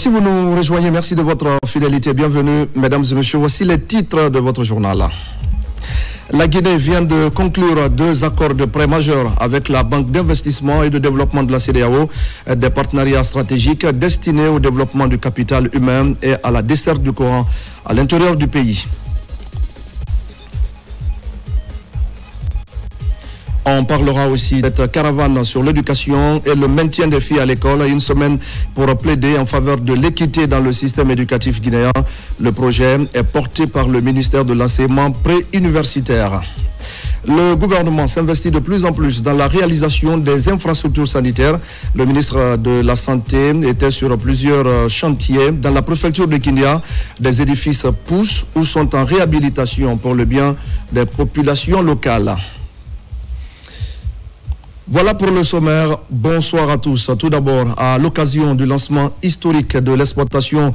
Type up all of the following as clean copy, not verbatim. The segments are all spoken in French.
Si vous nous rejoignez, merci de votre fidélité. Bienvenue, mesdames et messieurs. Voici les titres de votre journal. La Guinée vient de conclure 2 accords de prêt majeurs avec la Banque d'investissement et de développement de la CEDEAO, des partenariats stratégiques destinés au développement du capital humain et à la desserte du Coran à l'intérieur du pays. On parlera aussi de cette caravane sur l'éducation et le maintien des filles à l'école. Une semaine pour plaider en faveur de l'équité dans le système éducatif guinéen. Le projet est porté par le ministère de l'enseignement pré-universitaire. Le gouvernement s'investit de plus en plus dans la réalisation des infrastructures sanitaires. Le ministre de la Santé était sur plusieurs chantiers. Dans la préfecture de Kinya, des édifices poussent ou sont en réhabilitation pour le bien des populations locales. Voilà pour le sommaire. Bonsoir à tous. Tout d'abord, à l'occasion du lancement historique de l'exploitation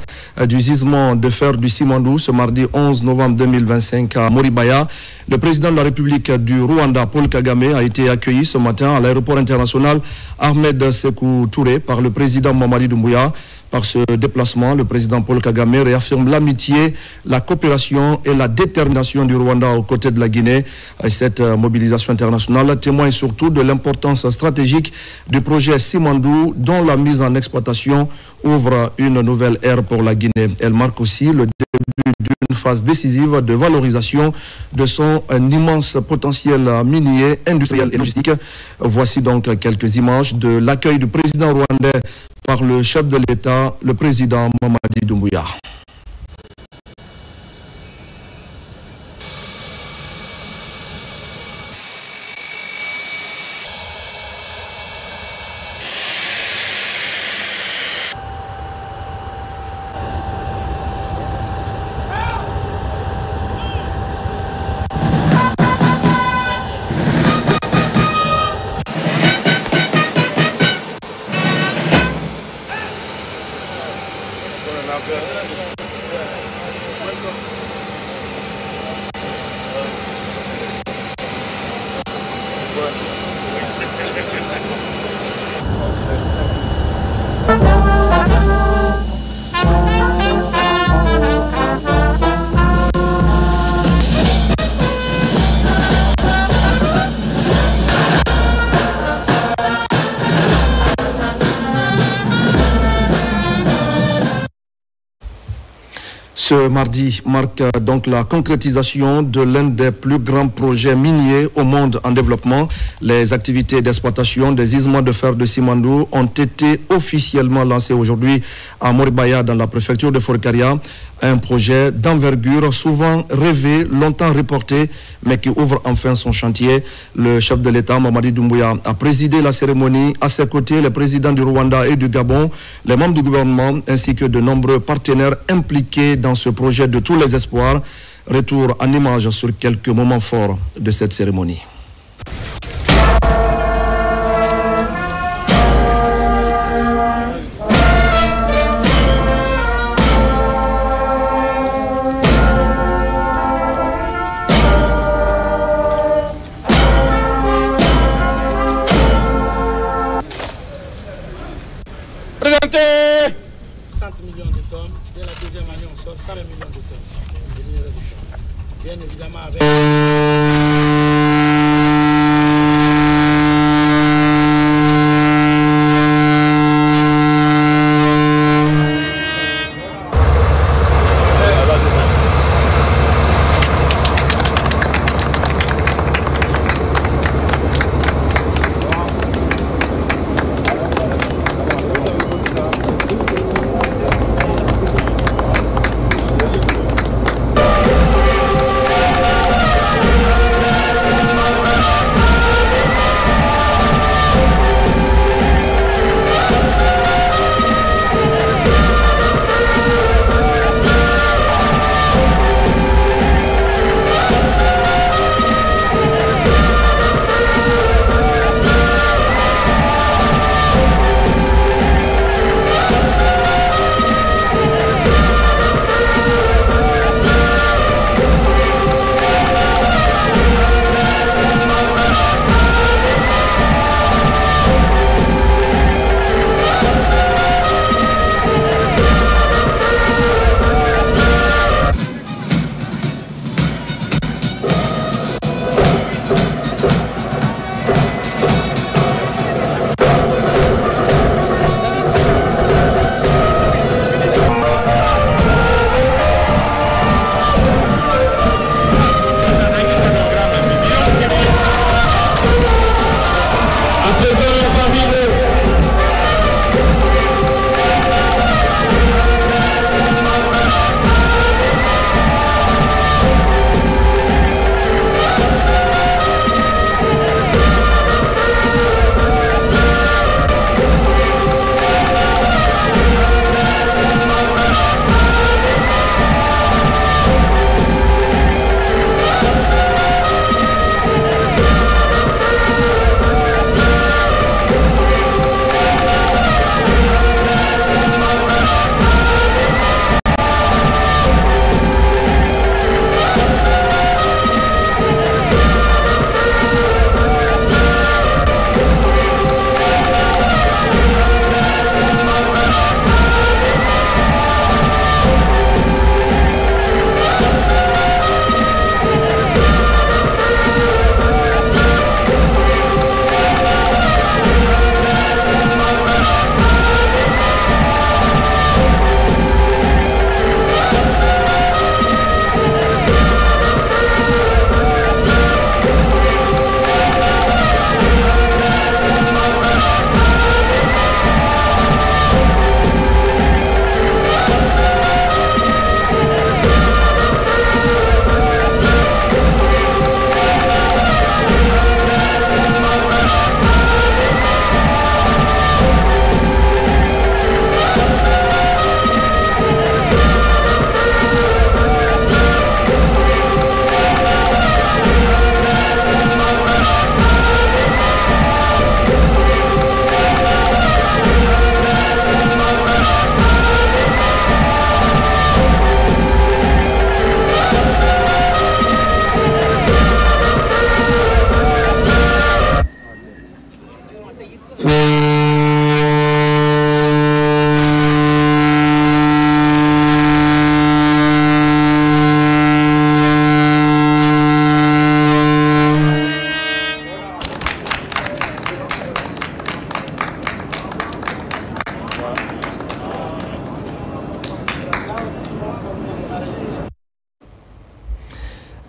du gisement de fer du Simandou ce mardi 11 novembre 2025 à Moribaya, le président de la République du Rwanda, Paul Kagame, a été accueilli ce matin à l'aéroport international Ahmed Sékou Touré par le président Mamadi Doumbouya. Par ce déplacement, le président Paul Kagame réaffirme l'amitié, la coopération et la détermination du Rwanda aux côtés de la Guinée. Cette mobilisation internationale témoigne surtout de l'importance stratégique du projet Simandou, dont la mise en exploitation ouvre une nouvelle ère pour la Guinée. Elle marque aussi le début d'une phase décisive de valorisation de son immense potentiel minier, industriel et logistique. Voici donc quelques images de l'accueil du président rwandais par le chef de l'État, le président Mamadi Doumbouya. Ce mardi marque donc la concrétisation de l'un des plus grands projets miniers au monde en développement. Les activités d'exploitation des gisements de fer de Simandou ont été officiellement lancées aujourd'hui à Moribaya dans la préfecture de Forcaria. Un projet d'envergure souvent rêvé, longtemps reporté, mais qui ouvre enfin son chantier. Le chef de l'État, Mamadi Doumbouya, a présidé la cérémonie. À ses côtés, les présidents du Rwanda et du Gabon, les membres du gouvernement, ainsi que de nombreux partenaires impliqués dans ce projet de tous les espoirs. Retour en image sur quelques moments forts de cette cérémonie. Dès la deuxième année, on sort 100 millions de tonnes de minerais de fer. Bien évidemment, avec...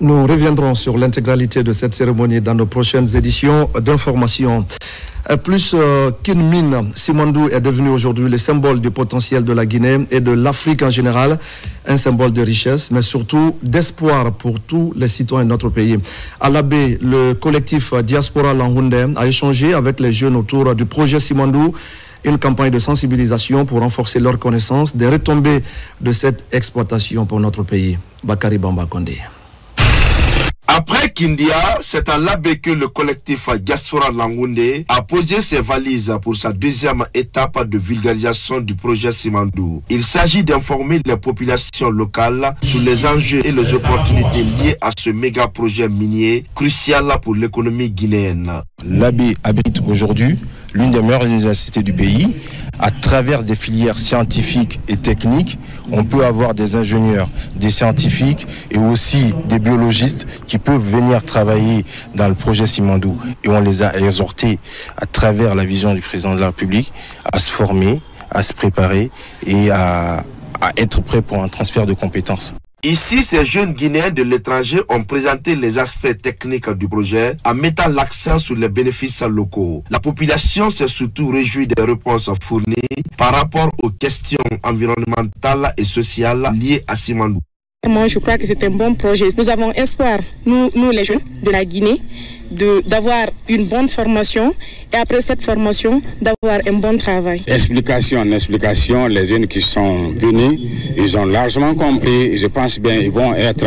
Nous reviendrons sur l'intégralité de cette cérémonie dans nos prochaines éditions d'information. Plus qu'une mine, Simandou est devenu aujourd'hui le symbole du potentiel de la Guinée et de l'Afrique en général, un symbole de richesse, mais surtout d'espoir pour tous les citoyens de notre pays. À l'Abbé, le collectif Diaspora Lanhoundé a échangé avec les jeunes autour du projet Simandou, une campagne de sensibilisation pour renforcer leur connaissance des retombées de cette exploitation pour notre pays. Bakari Bamba Kondé. Après Kindia, c'est à l'Abbé que le collectif Diaspora Lanhoundé a posé ses valises pour sa deuxième étape de vulgarisation du projet Simandou. Il s'agit d'informer les populations locales sur les enjeux et les opportunités liées à ce méga projet minier crucial pour l'économie guinéenne. L'Abbé abrite aujourd'hui l'une des meilleures universités du pays. À travers des filières scientifiques et techniques, on peut avoir des ingénieurs, des scientifiques et aussi des biologistes qui peuvent venir travailler dans le projet Simandou. Et on les a exhortés à travers la vision du président de la République à se former, à se préparer et à être prêts pour un transfert de compétences. Ici, ces jeunes Guinéens de l'étranger ont présenté les aspects techniques du projet en mettant l'accent sur les bénéfices locaux. La population s'est surtout réjouie des réponses fournies par rapport aux questions environnementales et sociales liées à Simandou. Moi, je crois que c'est un bon projet. Nous avons espoir, nous les jeunes de la Guinée, d'avoir une bonne formation et après cette formation, d'avoir un bon travail. Explication, les jeunes qui sont venus, ils ont largement compris. Je pense bien qu'ils vont être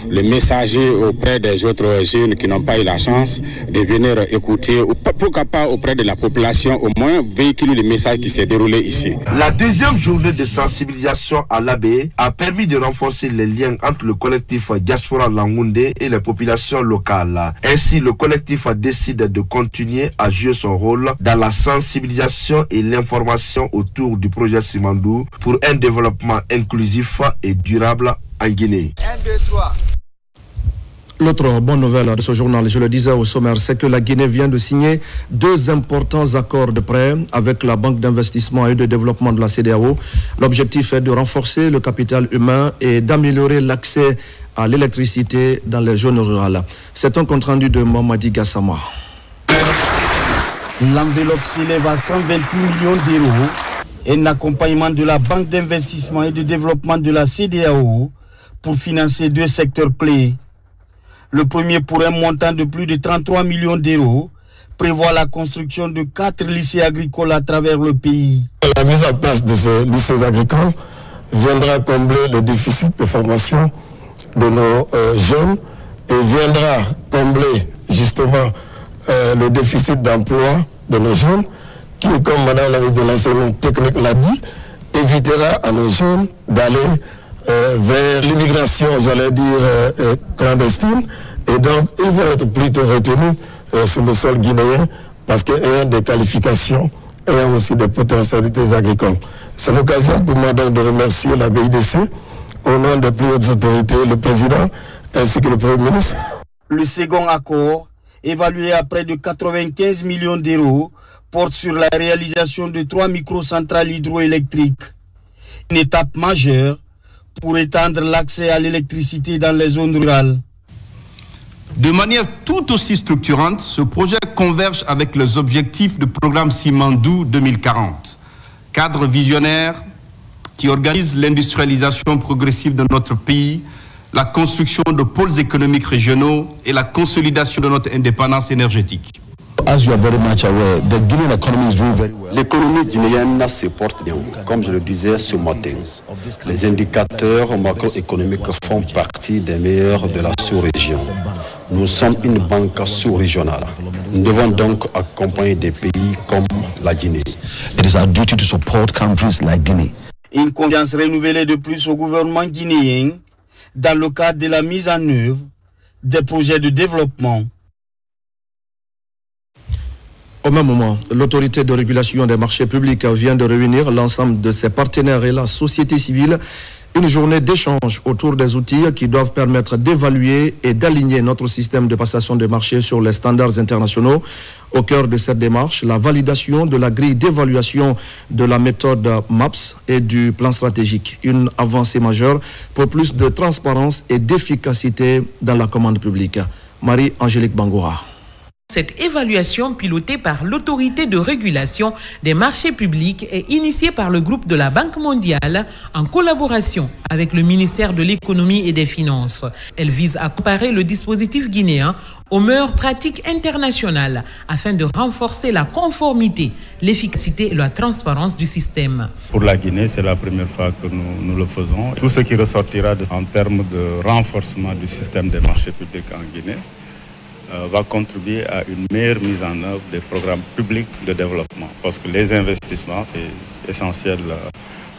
le messager auprès des autres jeunes qui n'ont pas eu la chance de venir écouter, ou pourquoi pas auprès de la population, au moins véhiculer le message qui s'est déroulé ici. La deuxième journée de sensibilisation à l'Abbé a permis de renforcer les liens entre le collectif Diaspora Lanhoundé et les populations locales. Ainsi, le collectif décide de continuer à jouer son rôle dans la sensibilisation et l'information autour du projet Simandou pour un développement inclusif et durable en Guinée. 1, 2, 3. L'autre bonne nouvelle de ce journal, je le disais au sommaire, c'est que la Guinée vient de signer 2 importants accords de prêt avec la Banque d'investissement et de développement de la CEDEAO. L'objectif est de renforcer le capital humain et d'améliorer l'accès à l'électricité dans les zones rurales. C'est un compte-rendu de Mamadi Gassama. L'enveloppe s'élève à 128 millions d'euros. Un accompagnement de la Banque d'investissement et de développement de la CEDEAO pour financer 2 secteurs clés. Le premier, pour un montant de plus de 33 millions d'euros, prévoit la construction de 4 lycées agricoles à travers le pays. La mise en place de ces lycées agricoles viendra combler le déficit de formation de nos jeunes et viendra combler justement le déficit d'emploi de nos jeunes qui, comme Madame la ministre de l'enseignement technique l'a dit, évitera à nos jeunes d'aller vers l'immigration, j'allais dire, clandestine. Et donc, ils vont être plutôt retenus sur le sol guinéen parce qu'ayant des qualifications, ayant aussi des potentialités agricoles. C'est l'occasion pour moi donc de remercier la BIDC au nom des plus hautes autorités, le président ainsi que le Premier ministre. Le second accord, évalué à près de 95 millions d'euros, porte sur la réalisation de 3 microcentrales hydroélectriques. Une étape majeure pour étendre l'accès à l'électricité dans les zones rurales. De manière tout aussi structurante, ce projet converge avec les objectifs du programme Simandou 2040, cadre visionnaire qui organise l'industrialisation progressive de notre pays, la construction de pôles économiques régionaux et la consolidation de notre indépendance énergétique. L'économie guinéenne se porte bien, comme je le disais ce matin. Les indicateurs macroéconomiques font partie des meilleurs de la sous-région. Nous sommes une banque sous-régionale. Nous devons donc accompagner des pays comme la Guinée. Une confiance renouvelée de plus au gouvernement guinéen dans le cadre de la mise en œuvre des projets de développement. Au même moment, l'autorité de régulation des marchés publics vient de réunir l'ensemble de ses partenaires et la société civile Une journée d'échange autour des outils qui doivent permettre d'évaluer et d'aligner notre système de passation des marchés sur les standards internationaux. Au cœur de cette démarche, la validation de la grille d'évaluation de la méthode MAPS et du plan stratégique. Une avancée majeure pour plus de transparence et d'efficacité dans la commande publique. Marie-Angélique Bangoura. Cette évaluation pilotée par l'autorité de régulation des marchés publics est initiée par le groupe de la Banque mondiale en collaboration avec le ministère de l'économie et des finances. Elle vise à comparer le dispositif guinéen aux meilleures pratiques internationales afin de renforcer la conformité, l'efficacité et la transparence du système. Pour la Guinée, c'est la première fois que nous le faisons. Tout ce qui ressortira en termes de renforcement du système des marchés publics en Guinée va contribuer à une meilleure mise en œuvre des programmes publics de développement. Parce que les investissements, c'est essentiel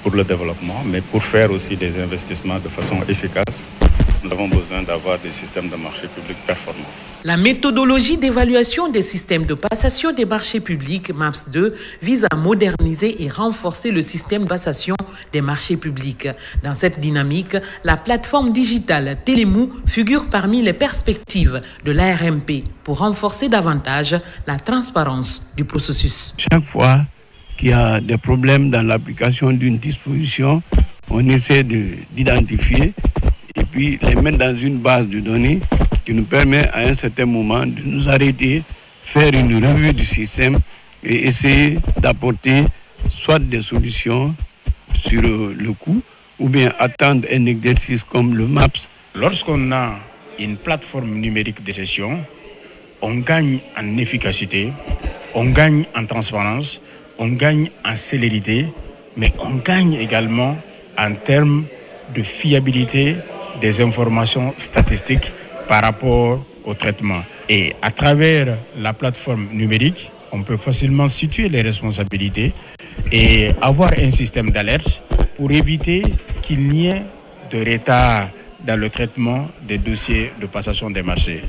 pour le développement, mais pour faire aussi des investissements de façon efficace, nous avons besoin d'avoir des systèmes de marché publics performants. La méthodologie d'évaluation des systèmes de passation des marchés publics, MAPS 2, vise à moderniser et renforcer le système de passation des marchés publics. Dans cette dynamique, la plateforme digitale Télémou figure parmi les perspectives de l'ARMP pour renforcer davantage la transparence du processus. Chaque fois qu'il y a des problèmes dans l'application d'une disposition, on essaie d'identifier et puis les mettre dans une base de données qui nous permet à un certain moment de nous arrêter, faire une revue du système et essayer d'apporter soit des solutions sur le coût ou bien attendre un exercice comme le MAPS. Lorsqu'on a une plateforme numérique de gestion, on gagne en efficacité, on gagne en transparence, on gagne en célérité, mais on gagne également en termes de fiabilité des informations statistiques par rapport au traitement. Et à travers la plateforme numérique, on peut facilement situer les responsabilités et avoir un système d'alerte pour éviter qu'il n'y ait de retard dans le traitement des dossiers de passation des marchés.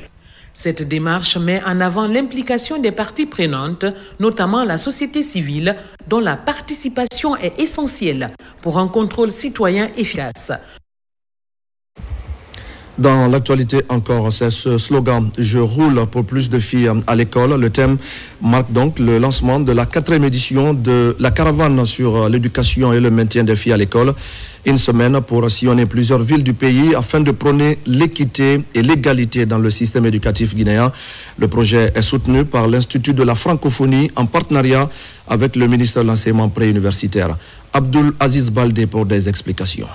Cette démarche met en avant l'implication des parties prenantes, notamment la société civile, dont la participation est essentielle pour un contrôle citoyen efficace. Dans l'actualité encore, c'est ce slogan « Je roule pour plus de filles à l'école ». Le thème marque donc le lancement de la 4e édition de la caravane sur l'éducation et le maintien des filles à l'école. Une semaine pour sillonner plusieurs villes du pays afin de prôner l'équité et l'égalité dans le système éducatif guinéen. Le projet est soutenu par l'Institut de la francophonie en partenariat avec le ministère de l'enseignement préuniversitaire. Abdul Aziz Baldé pour des explications.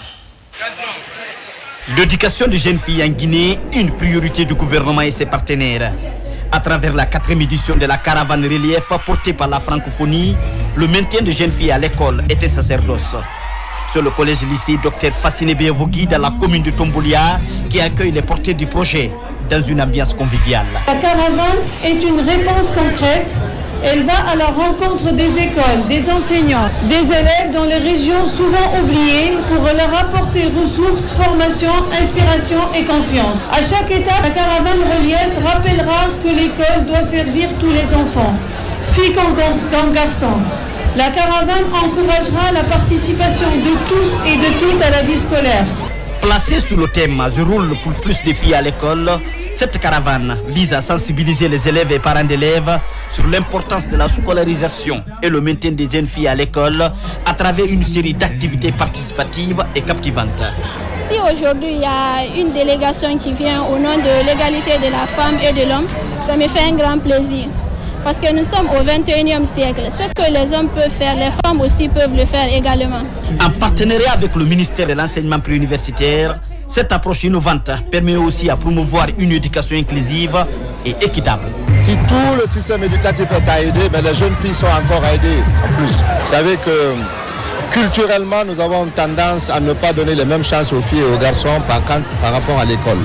L'éducation des jeunes filles en Guinée, une priorité du gouvernement et ses partenaires. À travers la 4e édition de la caravane relief portée par la francophonie, le maintien des jeunes filles à l'école est un sacerdoce. Sur le collège-lycée Dr Fassine Bévogui dans la commune de Tombolia qui accueille les porteurs du projet dans une ambiance conviviale. La caravane est une réponse concrète. Elle va à la rencontre des écoles, des enseignants, des élèves dans les régions souvent oubliées pour leur apporter ressources, formation, inspiration et confiance. À chaque étape, la caravane relief rappellera que l'école doit servir tous les enfants, filles comme garçons. La caravane encouragera la participation de tous et de toutes à la vie scolaire. Placée sous le thème « Je roule pour plus de filles à l'école », cette caravane vise à sensibiliser les élèves et parents d'élèves sur l'importance de la scolarisation et le maintien des jeunes filles à l'école à travers une série d'activités participatives et captivantes. Si aujourd'hui il y a une délégation qui vient au nom de l'égalité de la femme et de l'homme, ça me fait un grand plaisir. Parce que nous sommes au 21e siècle. Ce que les hommes peuvent faire, les femmes aussi peuvent le faire également. En partenariat avec le ministère de l'enseignement préuniversitaire, cette approche innovante permet aussi à promouvoir une éducation inclusive et équitable. Si tout le système éducatif est à aider, mais les jeunes filles sont encore aidées en plus. Vous savez que culturellement, nous avons tendance à ne pas donner les mêmes chances aux filles et aux garçons par rapport à l'école.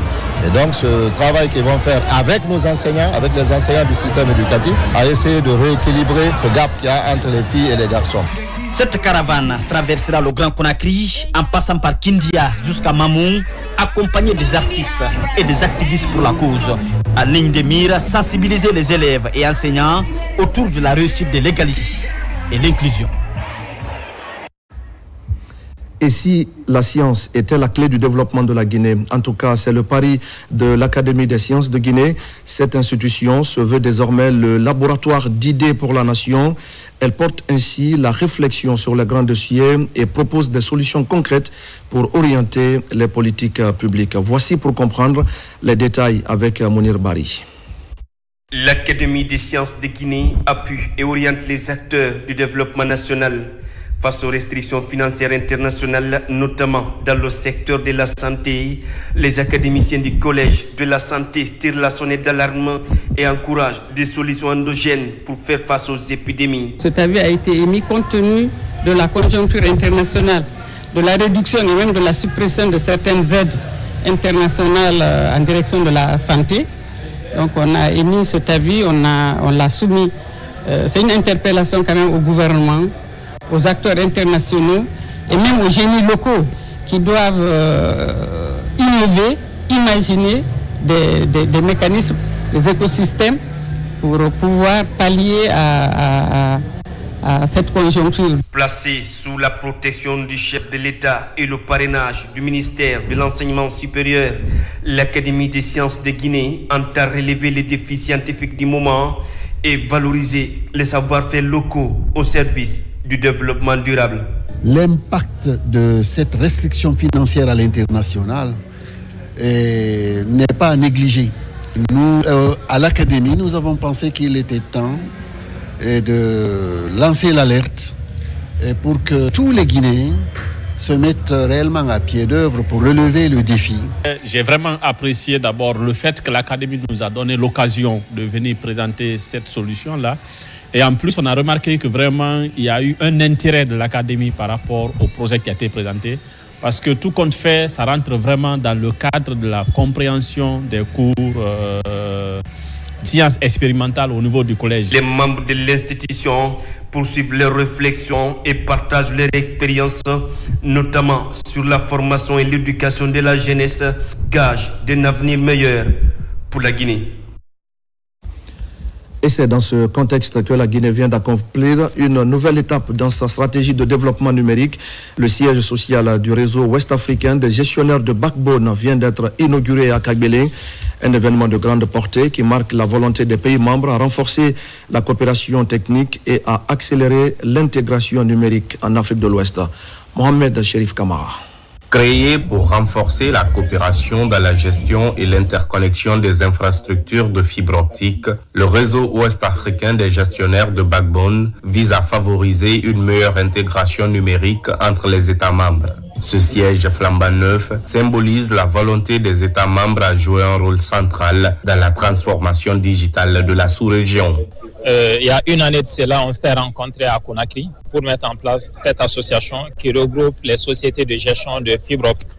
Et donc ce travail qu'ils vont faire avec nos enseignants, avec les enseignants du système éducatif, à essayer de rééquilibrer le gap qu'il y a entre les filles et les garçons. Cette caravane traversera le Grand Conakry en passant par Kindia jusqu'à Mamou, accompagnée des artistes et des activistes pour la cause. À ligne de mire, sensibiliser les élèves et enseignants autour de la réussite de l'égalité et l'inclusion. Et si la science était la clé du développement de la Guinée, en tout cas c'est le pari de l'Académie des sciences de Guinée, cette institution se veut désormais le laboratoire d'idées pour la nation. Elle porte ainsi la réflexion sur les grands dossiers et propose des solutions concrètes pour orienter les politiques publiques. Voici pour comprendre les détails avec Mounir Bari. L'Académie des sciences de Guinée appuie et oriente les acteurs du développement national face aux restrictions financières internationales, notamment dans le secteur de la santé. Les académiciens du Collège de la santé tirent la sonnette d'alarme et encouragent des solutions endogènes pour faire face aux épidémies. Cet avis a été émis compte tenu de la conjoncture internationale, de la réduction et même de la suppression de certaines aides internationales en direction de la santé. Donc on a émis cet avis, on l'a soumis. C'est une interpellation quand même au gouvernement, aux acteurs internationaux et même aux génies locaux qui doivent innover, imaginer des mécanismes, des écosystèmes pour pouvoir pallier à cette conjoncture. Placé sous la protection du chef de l'État et le parrainage du ministère de l'Enseignement supérieur, l'Académie des sciences de Guinée entend relever les défis scientifiques du moment et valoriser les savoir-faire locaux au service du développement durable. L'impact de cette restriction financière à l'international n'est pas à négliger. Nous, à l'Académie, nous avons pensé qu'il était temps de lancer l'alerte pour que tous les Guinéens se mettent réellement à pied d'œuvre pour relever le défi. J'ai vraiment apprécié d'abord le fait que l'Académie nous a donné l'occasion de venir présenter cette solution-là. Et en plus, on a remarqué que vraiment, il y a eu un intérêt de l'Académie par rapport au projet qui a été présenté. Parce que tout compte fait, ça rentre vraiment dans le cadre de la compréhension des cours sciences expérimentales au niveau du collège. Les membres de l'institution poursuivent leurs réflexions et partagent leur expérience, notamment sur la formation et l'éducation de la jeunesse, gage d'un avenir meilleur pour la Guinée. Et c'est dans ce contexte que la Guinée vient d'accomplir une nouvelle étape dans sa stratégie de développement numérique. Le siège social du réseau ouest-africain des gestionnaires de backbone vient d'être inauguré à Kagbélé. Un événement de grande portée qui marque la volonté des pays membres à renforcer la coopération technique et à accélérer l'intégration numérique en Afrique de l'Ouest. Mohamed Sherif Kamara. Créé pour renforcer la coopération dans la gestion et l'interconnexion des infrastructures de fibre optique, le réseau ouest-africain des gestionnaires de backbone vise à favoriser une meilleure intégration numérique entre les États membres. Ce siège flambant neuf symbolise la volonté des États membres à jouer un rôle central dans la transformation digitale de la sous-région. Il y a une année de cela, on s'était rencontrés à Conakry pour mettre en place cette association qui regroupe les sociétés de gestion de fibres optiques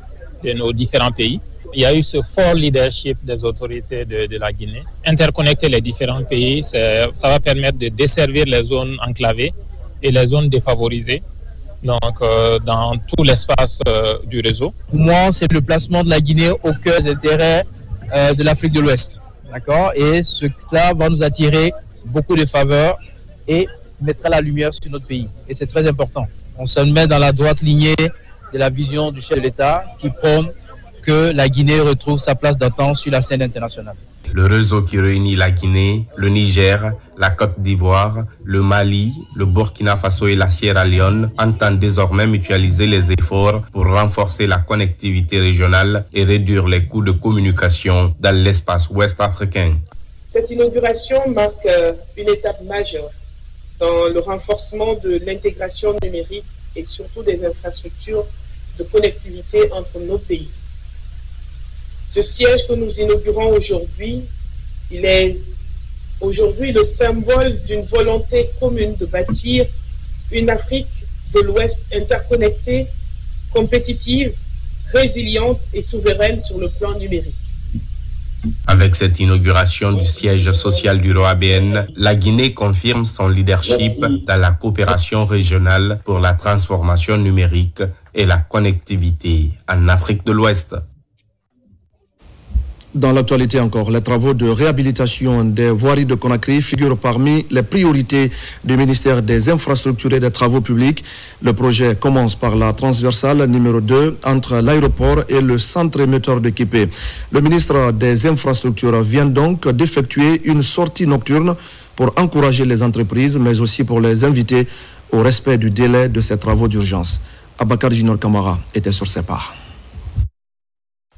de nos différents pays. Il y a eu ce fort leadership des autorités de la Guinée. Interconnecter les différents pays, ça va permettre de desservir les zones enclavées et les zones défavorisées, donc dans tout l'espace du réseau. Pour moi, c'est le placement de la Guinée au cœur des intérêts de l'Afrique de l'Ouest. D'accord ? Et cela va nous attirer beaucoup de faveurs et mettra la lumière sur notre pays. Et c'est très important. On se met dans la droite lignée de la vision du chef de l'État qui prône que la Guinée retrouve sa place d'antan sur la scène internationale. Le réseau qui réunit la Guinée, le Niger, la Côte d'Ivoire, le Mali, le Burkina Faso et la Sierra Leone entend désormais mutualiser les efforts pour renforcer la connectivité régionale et réduire les coûts de communication dans l'espace ouest africain. Cette inauguration marque une étape majeure dans le renforcement de l'intégration numérique et surtout des infrastructures de connectivité entre nos pays. Ce siège que nous inaugurons aujourd'hui, il est aujourd'hui le symbole d'une volonté commune de bâtir une Afrique de l'Ouest interconnectée, compétitive, résiliente et souveraine sur le plan numérique. Avec cette inauguration du siège social du ROABN, la Guinée confirme son leadership dans la coopération régionale pour la transformation numérique et la connectivité en Afrique de l'Ouest. Dans l'actualité encore, les travaux de réhabilitation des voiries de Conakry figurent parmi les priorités du ministère des Infrastructures et des Travaux publics. Le projet commence par la transversale numéro 2 entre l'aéroport et le centre émetteur de Kipé. Le ministre des Infrastructures vient donc d'effectuer une sortie nocturne pour encourager les entreprises, mais aussi pour les inviter au respect du délai de ces travaux d'urgence. Abakar Jinor Kamara était sur ses pas.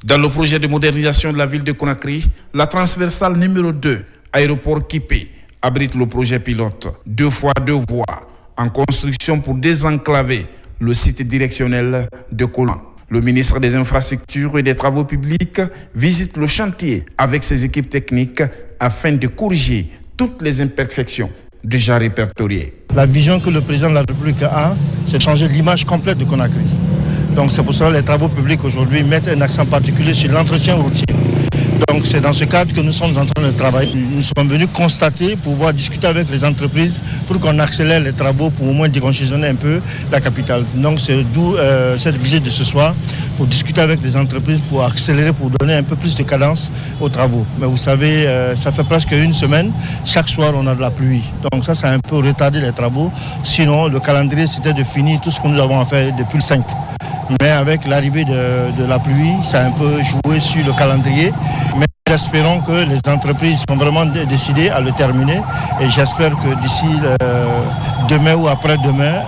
Dans le projet de modernisation de la ville de Conakry, la transversale numéro 2, aéroport Kipé, abrite le projet pilote 2 fois 2 voies en construction pour désenclaver le site directionnel de Kolan. Le ministre des Infrastructures et des Travaux publics visite le chantier avec ses équipes techniques afin de corriger toutes les imperfections déjà répertoriées. La vision que le président de la République a, c'est de changer l'image complète de Conakry. Donc c'est pour cela que les travaux publics aujourd'hui mettent un accent particulier sur l'entretien routier. Donc c'est dans ce cadre que nous sommes en train de travailler. Nous sommes venus constater, pouvoir discuter avec les entreprises pour qu'on accélère les travaux pour au moins décongestionner un peu la capitale. Donc c'est d'où cette visite de ce soir pour discuter avec les entreprises, pour accélérer, pour donner un peu plus de cadence aux travaux. Mais vous savez, ça fait presque une semaine, chaque soir on a de la pluie. Donc ça a un peu retardé les travaux. Sinon le calendrier c'était de finir tout ce que nous avons à faire depuis le 5. Mais avec l'arrivée de la pluie, ça a un peu joué sur le calendrier. Mais espérons que les entreprises sont vraiment décidées à le terminer. Et j'espère que d'ici demain ou après-demain,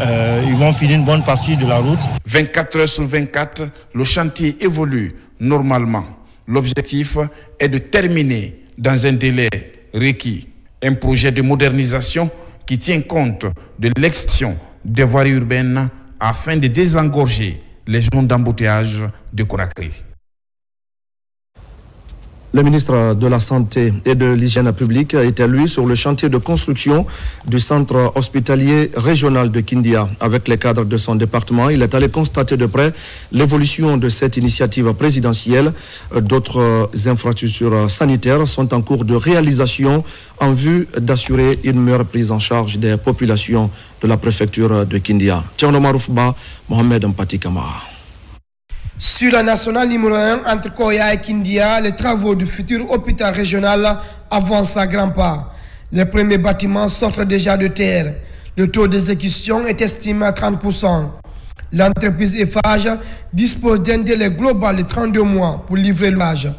ils vont finir une bonne partie de la route. 24 heures sur 24, le chantier évolue normalement. L'objectif est de terminer dans un délai requis. Un projet de modernisation qui tient compte de l'extension des voiries urbaines afin de désengorger les zones d'embouteillage de Conakry. Le ministre de la Santé et de l'Hygiène publique était lui sur le chantier de construction du centre hospitalier régional de Kindia. Avec les cadres de son département, il est allé constater de près l'évolution de cette initiative présidentielle. D'autres infrastructures sanitaires sont en cours de réalisation en vue d'assurer une meilleure prise en charge des populations de la préfecture de Kindia. Tcherno Maroufba, Mohamed Mpati Kamara. Sur la nationale numéro 1 entre Koya et Kindia, les travaux du futur hôpital régional avancent à grands pas. Les premiers bâtiments sortent déjà de terre. Le taux d'exécution est estimé à 30%. L'entreprise Eiffage dispose d'un délai global de 32 mois pour livrer l'ouvrage.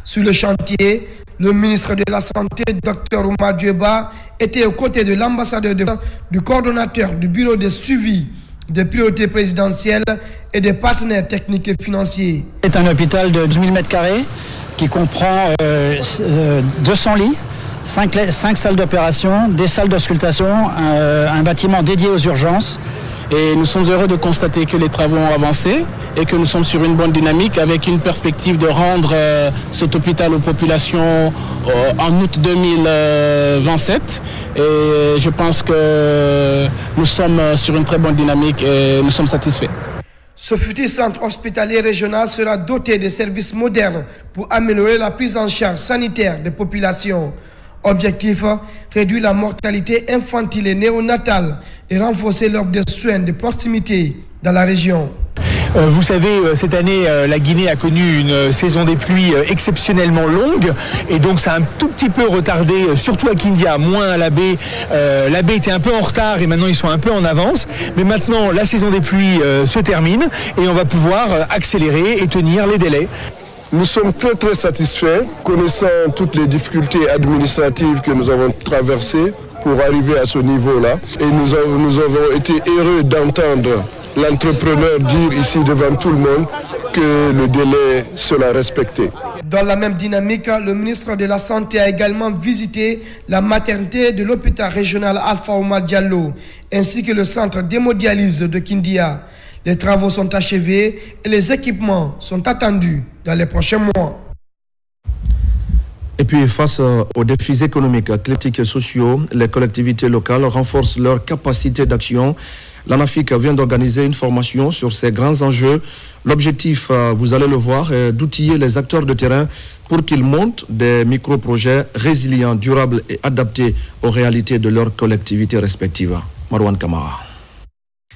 Sur le chantier, le ministre de la Santé, Dr Oumar Djeba, était aux côtés de l'ambassadeur du coordonnateur du bureau de suivi des priorités présidentielles et des partenaires techniques et financiers. C'est un hôpital de 12 000 m² qui comprend 200 lits, 5 salles d'opération, des salles d'auscultation, un bâtiment dédié aux urgences. Et nous sommes heureux de constater que les travaux ont avancé et que nous sommes sur une bonne dynamique avec une perspective de rendre cet hôpital aux populations en août 2027. Et je pense que nous sommes sur une très bonne dynamique et nous sommes satisfaits. Ce futur centre hospitalier régional sera doté de services modernes pour améliorer la prise en charge sanitaire des populations. Objectif, réduire la mortalité infantile et néonatale et renforcer l'offre de soins de proximité dans la région. Vous savez, cette année, la Guinée a connu une saison des pluies exceptionnellement longue et donc ça a un tout petit peu retardé, surtout à Kindia, moins à la baie. La baie était un peu en retard et maintenant ils sont un peu en avance. Mais maintenant, la saison des pluies se termine et on va pouvoir accélérer et tenir les délais. Nous sommes très satisfaits, connaissant toutes les difficultés administratives que nous avons traversées pour arriver à ce niveau-là. Et nous avons été heureux d'entendre l'entrepreneur dire ici devant tout le monde que le délai sera respecté. Dans la même dynamique, le ministre de la Santé a également visité la maternité de l'hôpital régional Alpha Oumar Diallo, ainsi que le centre d'hémodialyse de Kindia. Les travaux sont achevés et les équipements sont attendus dans les prochains mois. Et puis, face aux défis économiques, climatiques et sociaux, les collectivités locales renforcent leur capacité d'action. L'ANAFIC vient d'organiser une formation sur ces grands enjeux. L'objectif, vous allez le voir, est d'outiller les acteurs de terrain pour qu'ils montent des micro-projets résilients, durables et adaptés aux réalités de leurs collectivités respectives. Marwan Kamara.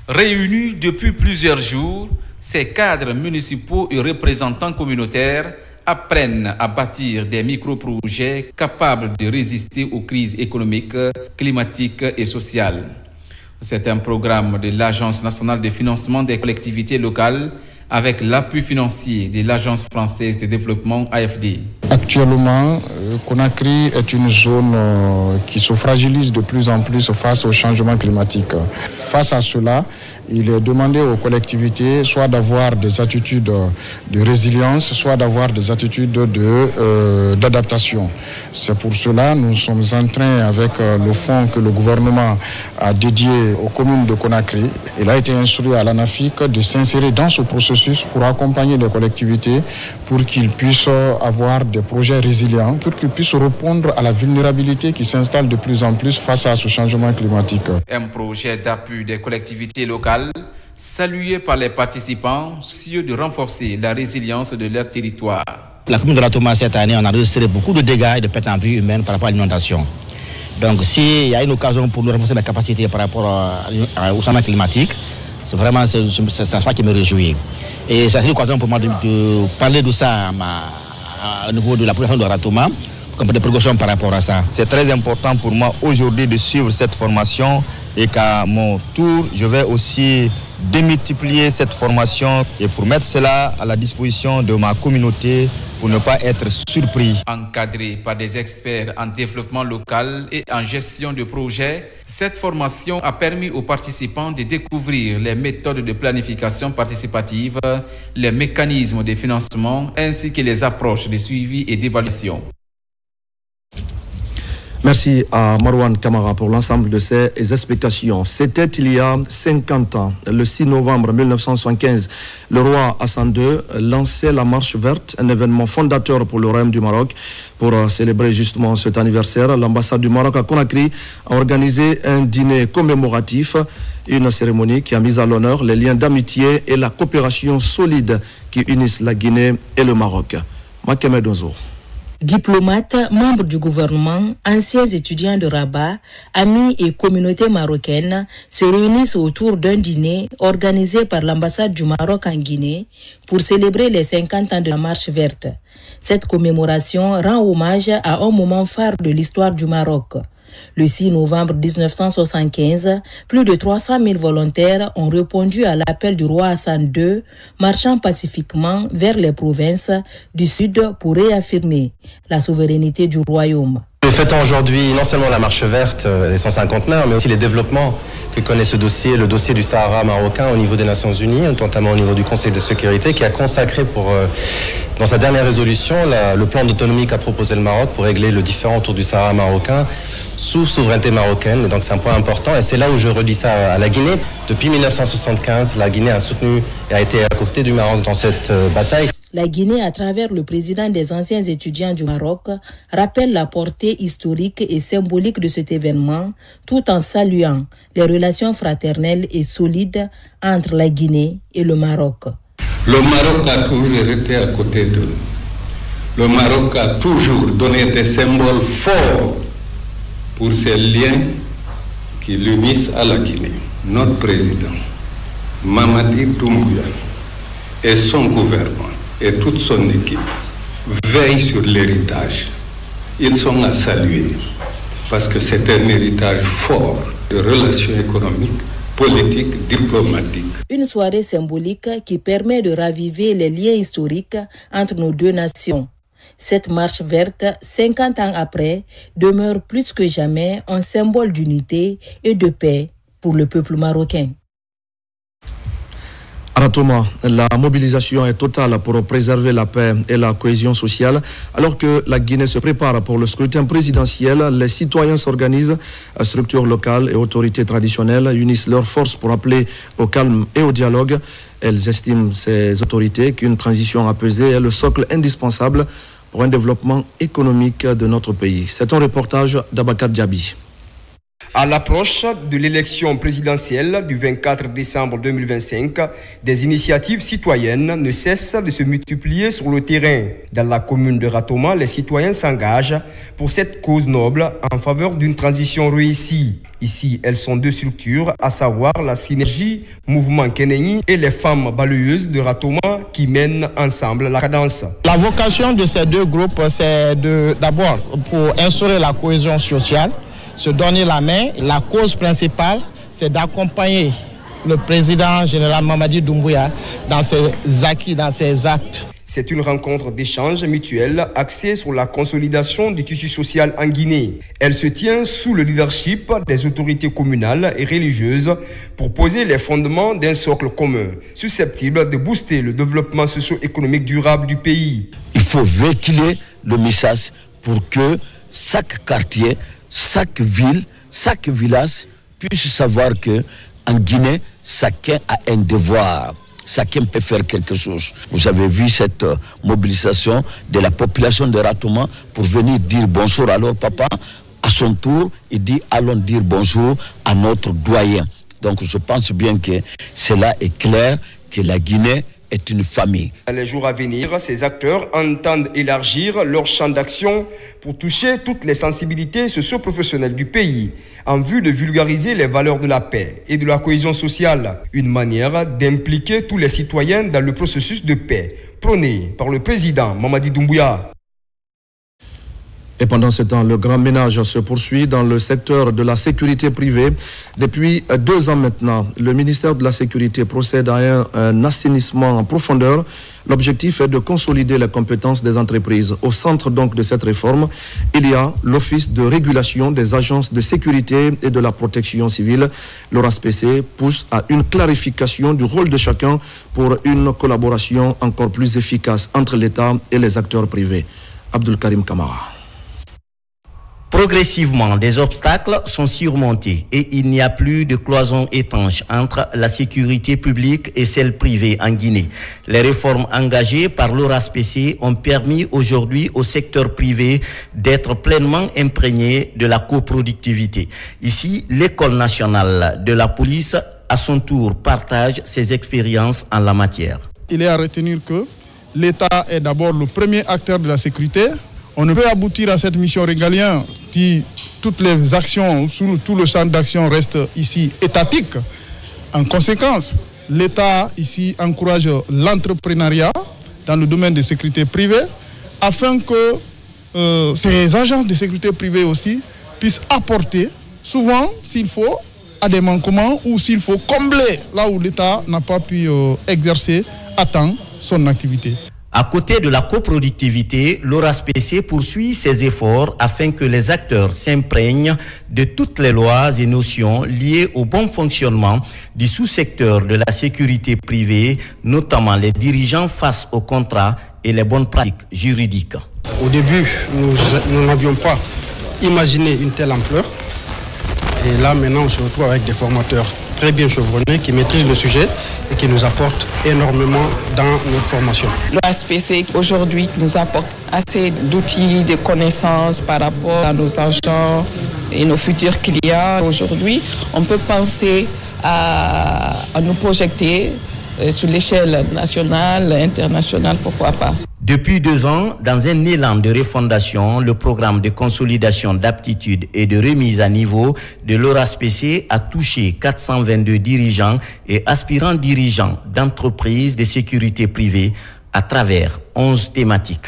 Réunis depuis plusieurs jours, ces cadres municipaux et représentants communautaires apprennent à bâtir des micro-projets capables de résister aux crises économiques, climatiques et sociales. C'est un programme de l'Agence nationale de financement des collectivités locales avec l'appui financier de l'Agence française de développement AFD. Actuellement, Conakry est une zone qui se fragilise de plus en plus face au changement climatique. Face à cela, il est demandé aux collectivités soit d'avoir des attitudes de résilience, soit d'avoir des attitudes d'adaptation. C'est pour cela que nous sommes en train, avec le fonds que le gouvernement a dédié aux communes de Conakry, il a été instruit à l'ANAFIC de s'insérer dans ce processus pour accompagner les collectivités pour qu'ils puissent avoir des projets résilients, pour qu'ils puissent répondre à la vulnérabilité qui s'installe de plus en plus face à ce changement climatique. Un projet d'appui des collectivités locales salué par les participants, soucieux de renforcer la résilience de leur territoire. La commune de Ratoma, cette année, on a enregistré beaucoup de dégâts et de pertes en vie humaine par rapport à l'inondation. Donc s'il y a une occasion pour nous renforcer la capacité par rapport au changement climatique, c'est vraiment ça qui me réjouit. Et c'est une occasion pour moi de parler de ça au niveau de la population de Ratoma, comme des progressions par rapport à ça. C'est très important pour moi aujourd'hui de suivre cette formation et qu'à mon tour, je vais aussi démultiplier cette formation et pour mettre cela à la disposition de ma communauté pour ne pas être surpris. Encadré par des experts en développement local et en gestion de projets, cette formation a permis aux participants de découvrir les méthodes de planification participative, les mécanismes de financement ainsi que les approches de suivi et d'évaluation. Merci à Marwan Kamara pour l'ensemble de ces explications. C'était il y a 50 ans, le 6 novembre 1975, le roi Hassan II lançait la Marche verte, un événement fondateur pour le Royaume du Maroc. Pour célébrer justement cet anniversaire, l'ambassade du Maroc à Conakry a organisé un dîner commémoratif, une cérémonie qui a mis à l'honneur les liens d'amitié et la coopération solide qui unissent la Guinée et le Maroc. Makeme Donzo. Diplomates, membres du gouvernement, anciens étudiants de Rabat, amis et communautés marocaines se réunissent autour d'un dîner organisé par l'ambassade du Maroc en Guinée pour célébrer les 50 ans de la Marche verte. Cette commémoration rend hommage à un moment phare de l'histoire du Maroc. Le 6 novembre 1975, plus de 300 000 volontaires ont répondu à l'appel du roi Hassan II, marchant pacifiquement vers les provinces du sud pour réaffirmer la souveraineté du royaume. Nous fêtons aujourd'hui non seulement la marche verte des 150 mais aussi les développements que connaît ce dossier, le dossier du Sahara marocain au niveau des Nations Unies, notamment au niveau du Conseil de sécurité, qui a consacré dans sa dernière résolution le plan d'autonomie qu'a proposé le Maroc pour régler le différend autour du Sahara marocain sous souveraineté marocaine. Et donc c'est un point important et c'est là où je redis ça à la Guinée. Depuis 1975, la Guinée a soutenu et a été à côté du Maroc dans cette bataille. La Guinée, à travers le président des anciens étudiants du Maroc, rappelle la portée historique et symbolique de cet événement, tout en saluant les relations fraternelles et solides entre la Guinée et le Maroc. Le Maroc a toujours été à côté de nous. Le Maroc a toujours donné des symboles forts pour ces liens qui l'unissent à la Guinée. Notre président, Mamadi Doumbouya, et son gouvernement, et toute son équipe veillent sur l'héritage. Ils sont à saluer parce que c'est un héritage fort de relations économiques, politiques, diplomatiques. Une soirée symbolique qui permet de raviver les liens historiques entre nos deux nations. Cette marche verte, 50 ans après, demeure plus que jamais un symbole d'unité et de paix pour le peuple marocain. Ratoma, la mobilisation est totale pour préserver la paix et la cohésion sociale. Alors que la Guinée se prépare pour le scrutin présidentiel, les citoyens s'organisent, structures locales et autorités traditionnelles unissent leurs forces pour appeler au calme et au dialogue. Elles estiment, ces autorités, qu'une transition apaisée est le socle indispensable pour un développement économique de notre pays. C'est un reportage d'Abakar Diaby. À l'approche de l'élection présidentielle du 24 décembre 2025, des initiatives citoyennes ne cessent de se multiplier sur le terrain. Dans la commune de Ratoma, les citoyens s'engagent pour cette cause noble en faveur d'une transition réussie. Ici, elles sont deux structures, à savoir la synergie Mouvement Kenenyi et les femmes balayeuses de Ratoma qui mènent ensemble la cadence. La vocation de ces deux groupes, c'est d'abord pour instaurer la cohésion sociale, se donner la main. La cause principale, c'est d'accompagner le président général Mamadi Doumbouya dans ses acquis, dans ses actes. C'est une rencontre d'échange mutuel axée sur la consolidation du tissu social en Guinée. Elle se tient sous le leadership des autorités communales et religieuses pour poser les fondements d'un socle commun, susceptible de booster le développement socio-économique durable du pays. Il faut véhiculer le message pour que chaque quartier, chaque ville, chaque village puisse savoir que en Guinée, chacun a un devoir. Chacun peut faire quelque chose. Vous avez vu cette mobilisation de la population de Ratoma pour venir dire bonjour à leur papa. À son tour, il dit allons dire bonjour à notre doyen. Donc je pense bien que cela est clair, que la Guinée est une famille. Dans les jours à venir, ces acteurs entendent élargir leur champ d'action pour toucher toutes les sensibilités socio-professionnelles du pays en vue de vulgariser les valeurs de la paix et de la cohésion sociale. Une manière d'impliquer tous les citoyens dans le processus de paix prôné par le président Mamadi Doumbouya. Et pendant ce temps, le grand ménage se poursuit dans le secteur de la sécurité privée. Depuis 2 ans maintenant, le ministère de la Sécurité procède à un assainissement en profondeur. L'objectif est de consolider les compétences des entreprises. Au centre donc de cette réforme, il y a l'Office de régulation des agences de sécurité et de la protection civile. L'ORASPC pousse à une clarification du rôle de chacun pour une collaboration encore plus efficace entre l'État et les acteurs privés. Abdul Karim Kamara. Progressivement, des obstacles sont surmontés et il n'y a plus de cloison étanche entre la sécurité publique et celle privée en Guinée. Les réformes engagées par l'ORASPC ont permis aujourd'hui au secteur privé d'être pleinement imprégné de la coproductivité. Ici, l'École nationale de la police, à son tour, partage ses expériences en la matière. Il est à retenir que l'État est d'abord le premier acteur de la sécurité. On ne peut aboutir à cette mission régalienne si toutes les actions, tout le champ d'action reste ici étatique. En conséquence, l'État ici encourage l'entrepreneuriat dans le domaine de sécurité privée afin que ces agences de sécurité privée aussi puissent apporter, souvent s'il faut, à des manquements ou s'il faut combler là où l'État n'a pas pu exercer à temps son activité. À côté de la coproductivité, l'ORASPC poursuit ses efforts afin que les acteurs s'imprègnent de toutes les lois et notions liées au bon fonctionnement du sous-secteur de la sécurité privée, notamment les dirigeants face aux contrats et les bonnes pratiques juridiques. Au début, nous n'avions pas imaginé une telle ampleur. Et là, maintenant, on se retrouve avec des formateurs très bien chevronnés qui maîtrisent le sujet et qui nous apportent énormément dans notre formation. L'ORASPC aujourd'hui nous apporte assez d'outils, de connaissances par rapport à nos agents et nos futurs clients. Aujourd'hui, on peut penser à nous projeter sur l'échelle nationale, internationale, pourquoi pas. Depuis 2 ans, dans un élan de refondation, le programme de consolidation d'aptitude et de remise à niveau de l'ORASPC a touché 422 dirigeants et aspirants dirigeants d'entreprises de sécurité privée à travers 11 thématiques.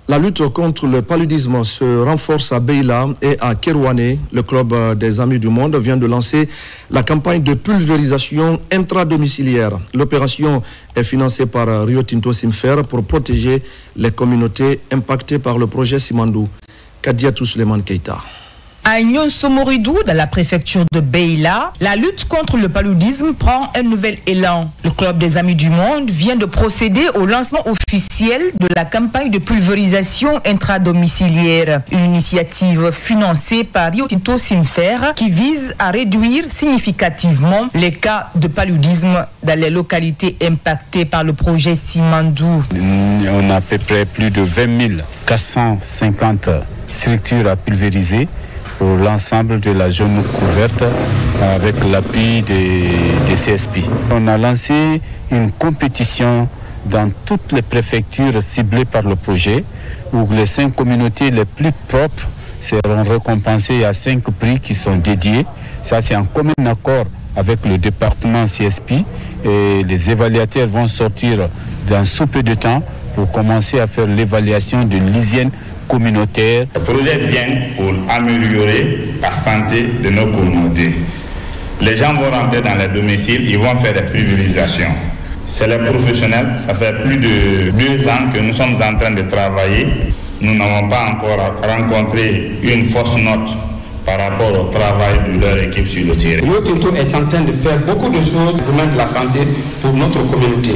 La lutte contre le paludisme se renforce à Beila et à Kerouané. Le club des Amis du Monde vient de lancer la campagne de pulvérisation intradomiciliaire. L'opération est financée par Rio Tinto Simfer pour protéger les communautés impactées par le projet Simandou. Kadiatou Suleiman Keita. À Nyonsomoridou, dans la préfecture de Beila, la lutte contre le paludisme prend un nouvel élan. Le Club des Amis du Monde vient de procéder au lancement officiel de la campagne de pulvérisation intradomiciliaire, une initiative financée par Rio Tinto Simfer qui vise à réduire significativement les cas de paludisme dans les localités impactées par le projet Simandou. On a à peu près plus de 20 450 structures à pulvériser pour l'ensemble de la zone couverte avec l'appui des CSP. On a lancé une compétition dans toutes les préfectures ciblées par le projet, où les 5 communautés les plus propres seront récompensées à 5 prix qui sont dédiés. Ça, c'est en commun accord avec le département CSP, et les évaluateurs vont sortir dans sous peu de temps pour commencer à faire l'évaluation de l'hygiène communautaire. Le projet vient pour améliorer la santé de nos communautés. Les gens vont rentrer dans les domiciles, ils vont faire des privilégiations. C'est les professionnels, ça fait plus de 2 ans que nous sommes en train de travailler. Nous n'avons pas encore rencontré une fausse note par rapport au travail de leur équipe sur le terrain. Rio Tinto est en train de faire beaucoup de choses pour mettre la santé pour notre communauté.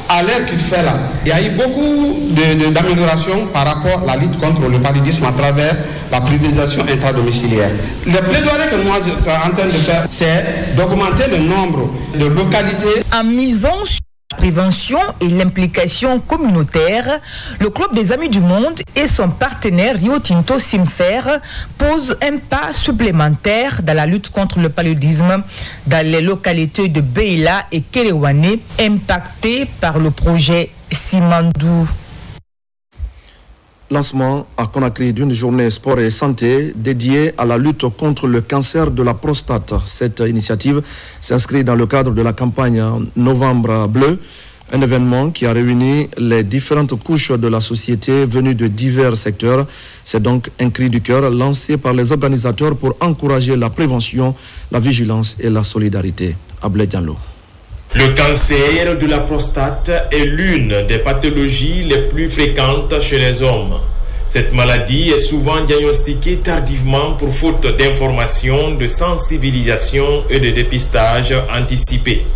À l'heure qu'il fait là, il y a eu beaucoup d'améliorations par rapport à la lutte contre le paludisme à travers la privatisation intradomiciliaire. Le plaidoyer que moi je suis en train de faire, c'est d'augmenter le nombre de localités. En misant sur la prévention et l'implication communautaire, le Club des Amis du Monde et son partenaire Rio Tinto Simfer posent un pas supplémentaire dans la lutte contre le paludisme dans les localités de Beila et Kerewane impactées par le projet Simandou. Lancement à Conakry d'une journée sport et santé dédiée à la lutte contre le cancer de la prostate. Cette initiative s'inscrit dans le cadre de la campagne Novembre Bleu, un événement qui a réuni les différentes couches de la société venues de divers secteurs. C'est donc un cri du cœur lancé par les organisateurs pour encourager la prévention, la vigilance et la solidarité. Ablé Diallo. Le cancer de la prostate est l'une des pathologies les plus fréquentes chez les hommes. Cette maladie est souvent diagnostiquée tardivement pour faute d'information, de sensibilisation et de dépistage anticipé.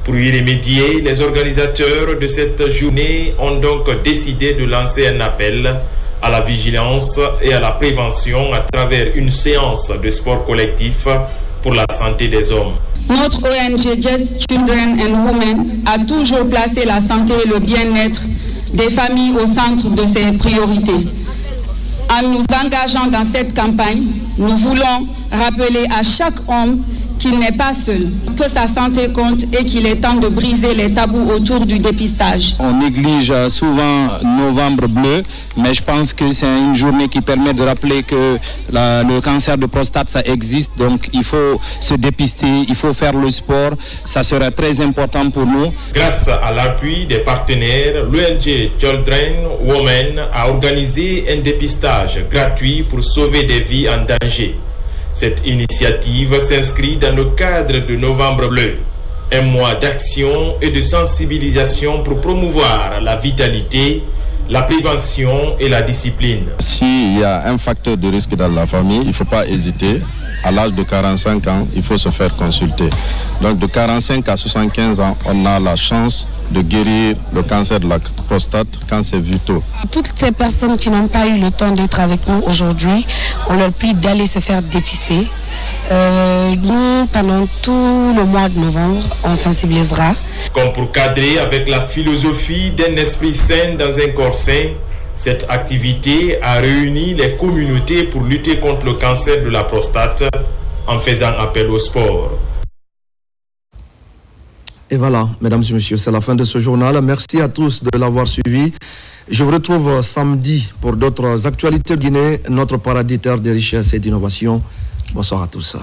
Pour y remédier, les organisateurs de cette journée ont donc décidé de lancer un appel à la vigilance et à la prévention à travers une séance de sport collectif pour la santé des hommes. Notre ONG Just Children and Women a toujours placé la santé et le bien-être des familles au centre de ses priorités. En nous engageant dans cette campagne, nous voulons rappeler à chaque homme qu'il n'est pas seul, que sa santé compte et qu'il est temps de briser les tabous autour du dépistage. On néglige souvent Novembre Bleu, mais je pense que c'est une journée qui permet de rappeler que le cancer de prostate, ça existe, donc il faut se dépister, il faut faire le sport, ça sera très important pour nous. Grâce à l'appui des partenaires, l'ONG Children Women a organisé un dépistage gratuit pour sauver des vies en danger. Cette initiative s'inscrit dans le cadre de Novembre Bleu, un mois d'action et de sensibilisation pour promouvoir la vitalité, la prévention et la discipline. S'il y a un facteur de risque dans la famille, il ne faut pas hésiter. À l'âge de 45 ans, il faut se faire consulter. Donc de 45 à 75 ans, on a la chance de guérir le cancer de la prostate quand c'est vu tôt. Toutes ces personnes qui n'ont pas eu le temps d'être avec nous aujourd'hui, on leur prie d'aller se faire dépister. Nous, pendant tout le mois de novembre, on sensibilisera. Comme pour cadrer avec la philosophie d'un esprit sain dans un corps sain, cette activité a réuni les communautés pour lutter contre le cancer de la prostate en faisant appel au sport. Et voilà, mesdames et messieurs, c'est la fin de ce journal. Merci à tous de l'avoir suivi. Je vous retrouve samedi pour d'autres actualités Guinée, notre paradis terre de richesse et d'innovation. Bonsoir à tous.